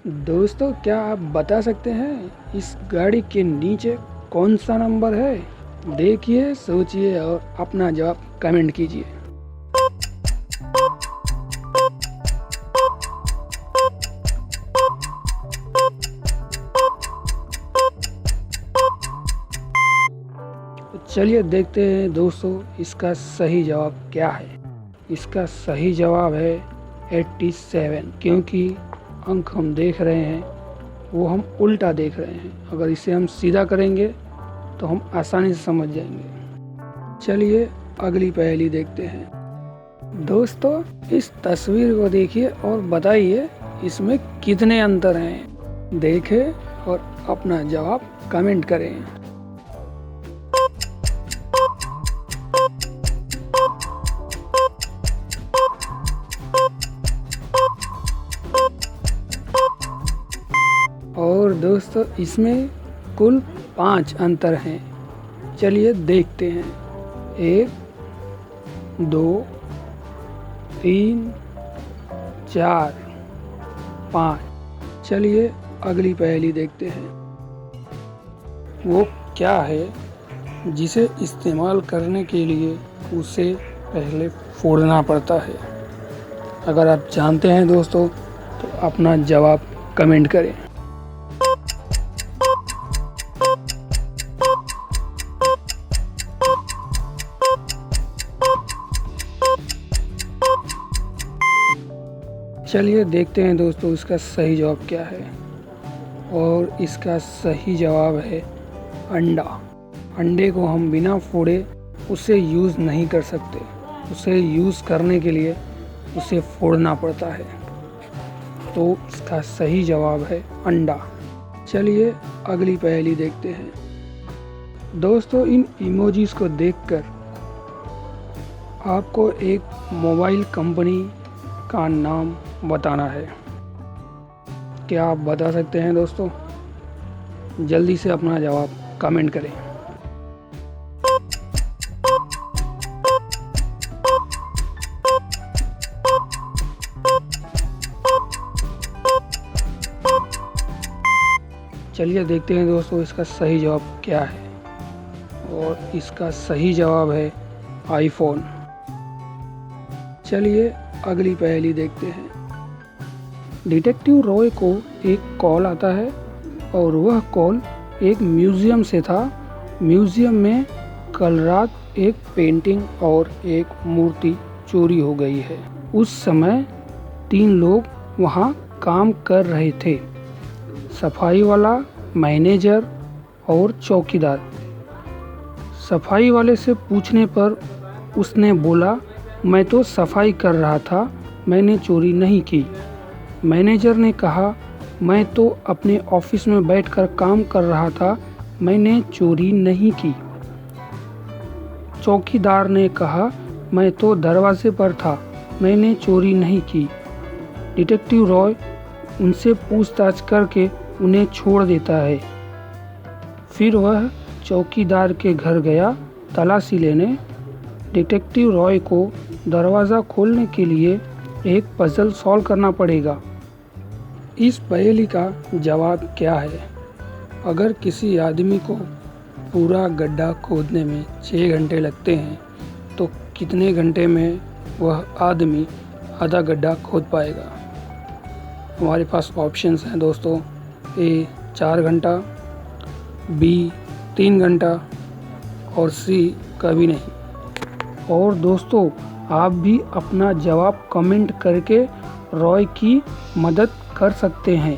दोस्तों, क्या आप बता सकते हैं इस गाड़ी के नीचे कौन सा नंबर है? देखिए, सोचिए और अपना जवाब कमेंट कीजिए। चलिए देखते हैं दोस्तों, इसका सही जवाब क्या है। इसका सही जवाब है 87, क्योंकि अंक हम देख रहे हैं वो हम उल्टा देख रहे हैं। अगर इसे हम सीधा करेंगे तो हम आसानी से समझ जाएंगे। चलिए अगली पहेली देखते हैं। दोस्तों, इस तस्वीर को देखिए और बताइए इसमें कितने अंतर हैं। देखें और अपना जवाब कमेंट करें। और दोस्तों, इसमें कुल 5 अंतर हैं। चलिए देखते हैं। 1, 2, 3, 4, 5। चलिए अगली पहेली देखते हैं। वो क्या है जिसे इस्तेमाल करने के लिए उसे पहले फोड़ना पड़ता है? अगर आप जानते हैं दोस्तों तो अपना जवाब कमेंट करें। चलिए देखते हैं दोस्तों इसका सही जवाब क्या है। और इसका सही जवाब है अंडा। अंडे को हम बिना फोड़े उसे यूज़ नहीं कर सकते। उसे यूज़ करने के लिए उसे फोड़ना पड़ता है। तो इसका सही जवाब है अंडा। चलिए अगली पहेली देखते हैं। दोस्तों, इन इमोजीज को देखकर आपको एक मोबाइल कंपनी का नाम बताना है। क्या आप बता सकते हैं दोस्तों? जल्दी से अपना जवाब कमेंट करें। चलिए देखते हैं दोस्तों इसका सही जवाब क्या है। और इसका सही जवाब है आईफोन। चलिए अगली पहेली देखते हैं। डिटेक्टिव रॉय को एक कॉल आता है और वह कॉल एक म्यूज़ियम से था। म्यूज़ियम में कल रात एक पेंटिंग और एक मूर्ति चोरी हो गई है। उस समय 3 लोग वहाँ काम कर रहे थे, सफाई वाला, मैनेजर और चौकीदार। सफाई वाले से पूछने पर उसने बोला, मैं तो सफाई कर रहा था, मैंने चोरी नहीं की। मैनेजर ने कहा, मैं तो अपने ऑफिस में बैठकर काम कर रहा था, मैंने चोरी नहीं की। चौकीदार ने कहा, मैं तो दरवाजे पर था, मैंने चोरी नहीं की। डिटेक्टिव रॉय उनसे पूछताछ करके उन्हें छोड़ देता है। फिर वह चौकीदार के घर गया तलाशी लेने। डिटेक्टिव रॉय को दरवाज़ा खोलने के लिए एक पजल सॉल्व करना पड़ेगा। इस पहेली का जवाब क्या है? अगर किसी आदमी को पूरा गड्ढा खोदने में 6 घंटे लगते हैं तो कितने घंटे में वह आदमी आधा गड्ढा खोद पाएगा? हमारे पास ऑप्शंस हैं दोस्तों। ए 4 घंटा, बी 3 घंटा और सी कभी नहीं। और दोस्तों, आप भी अपना जवाब कमेंट करके रॉय की मदद कर सकते हैं।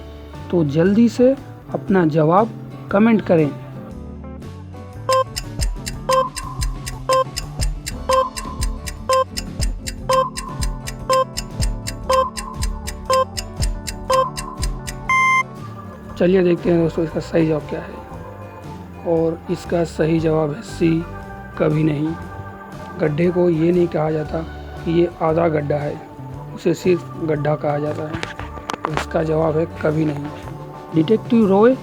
तो जल्दी से अपना जवाब कमेंट करें। चलिए देखते हैं दोस्तों इसका सही जवाब क्या है। और इसका सही जवाब है सी, कभी नहीं। गड्ढे को ये नहीं कहा जाता कि ये आधा गड्ढा है, उसे सिर्फ गड्ढा कहा जाता है। तो इसका जवाब है कभी नहीं। डिटेक्टिव रॉय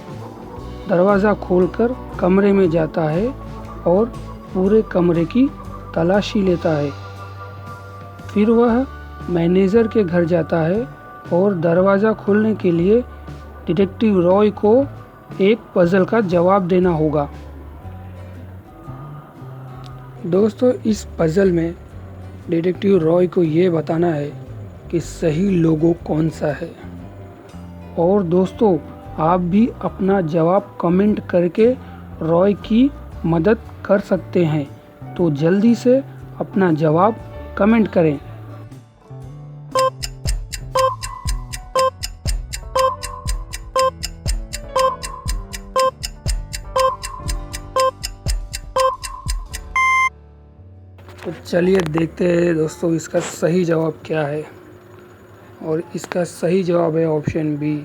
दरवाज़ा खोलकर कमरे में जाता है और पूरे कमरे की तलाशी लेता है। फिर वह मैनेजर के घर जाता है और दरवाज़ा खोलने के लिए डिटेक्टिव रॉय को एक पजल का जवाब देना होगा। दोस्तों, इस पजल में डिटेक्टिव रॉय को ये बताना है कि सही लोगो कौन सा है। और दोस्तों, आप भी अपना जवाब कमेंट करके रॉय की मदद कर सकते हैं, तो जल्दी से अपना जवाब कमेंट करें। तो चलिए देखते हैं दोस्तों इसका सही जवाब क्या है। और इसका सही जवाब है ऑप्शन बी।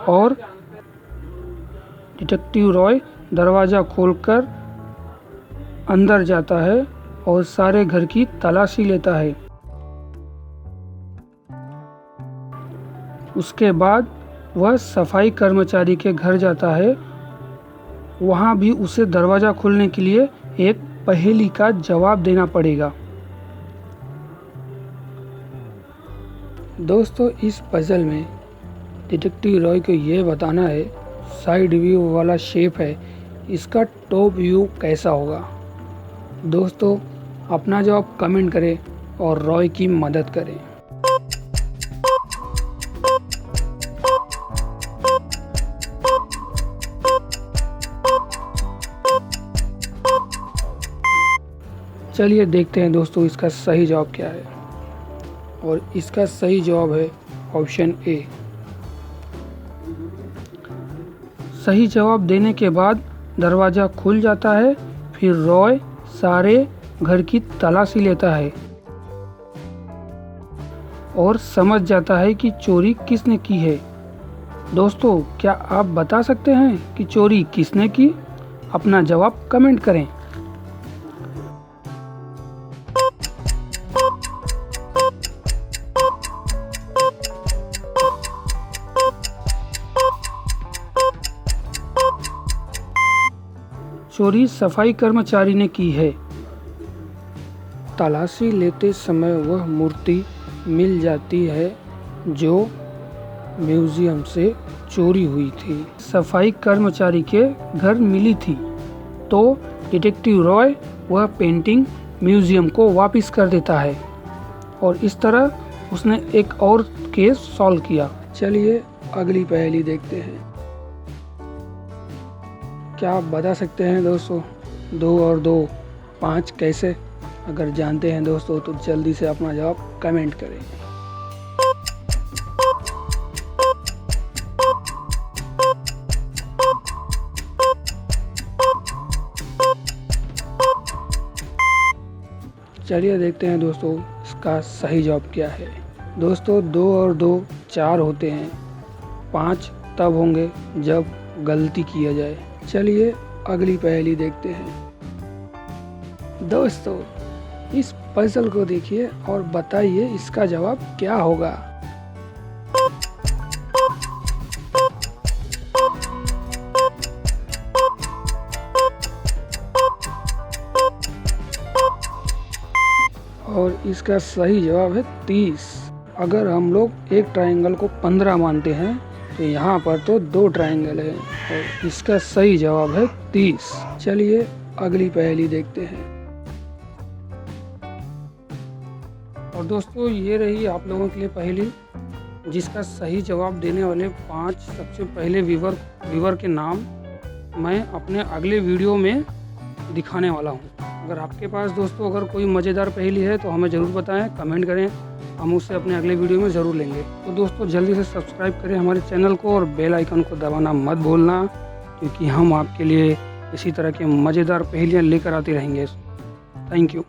और डिटेक्टिव रॉय दरवाज़ा खोलकर अंदर जाता है और सारे घर की तलाशी लेता है। उसके बाद वह सफाई कर्मचारी के घर जाता है। वहाँ भी उसे दरवाज़ा खोलने के लिए एक पहेली का जवाब देना पड़ेगा। दोस्तों, इस पजल में डिटेक्टिव रॉय को ये बताना है साइड व्यू वाला शेप है, इसका टॉप व्यू कैसा होगा। दोस्तों, अपना जवाब कमेंट करें और रॉय की मदद करें। चलिए देखते हैं दोस्तों इसका सही जवाब क्या है। और इसका सही जवाब है ऑप्शन ए। सही जवाब देने के बाद दरवाज़ा खुल जाता है। फिर रॉय सारे घर की तलाशी लेता है और समझ जाता है कि चोरी किसने की है। दोस्तों, क्या आप बता सकते हैं कि चोरी किसने की? अपना जवाब कमेंट करें। चोरी सफाई कर्मचारी ने की है। तलाशी लेते समय वह मूर्ति मिल जाती है जो म्यूजियम से चोरी हुई थी। सफाई कर्मचारी के घर मिली थी, तो डिटेक्टिव रॉय वह पेंटिंग म्यूजियम को वापस कर देता है और इस तरह उसने एक और केस सॉल्व किया। चलिए अगली पहेली देखते हैं। क्या आप बता सकते हैं दोस्तों 2 और 2 5 कैसे? अगर जानते हैं दोस्तों तो जल्दी से अपना जवाब कमेंट करें। चलिए देखते हैं दोस्तों इसका सही जवाब क्या है। दोस्तों, 2 और 2 4 होते हैं, 5 तब होंगे जब गलती किया जाए। चलिए अगली पहेली देखते हैं। दोस्तों, इस पजल को देखिए और बताइए इसका जवाब क्या होगा। और इसका सही जवाब है 30। अगर हम लोग एक ट्रायंगल को 15 मानते हैं तो यहाँ पर तो 2 ट्रायंगल है और इसका सही जवाब है 30। चलिए अगली पहेली देखते हैं। और दोस्तों, ये रही आप लोगों के लिए पहेली, जिसका सही जवाब देने वाले 5 सबसे पहले व्यूवर के नाम मैं अपने अगले वीडियो में दिखाने वाला हूँ। अगर आपके पास दोस्तों अगर कोई मज़ेदार पहेली है तो हमें ज़रूर बताएं, कमेंट करें, हम उससे अपने अगले वीडियो में ज़रूर लेंगे। तो दोस्तों, जल्दी से सब्सक्राइब करें हमारे चैनल को और बेल आइकन को दबाना मत भूलना, क्योंकि हम आपके लिए इसी तरह के मज़ेदार पहेलियाँ लेकर आते रहेंगे। Thank you.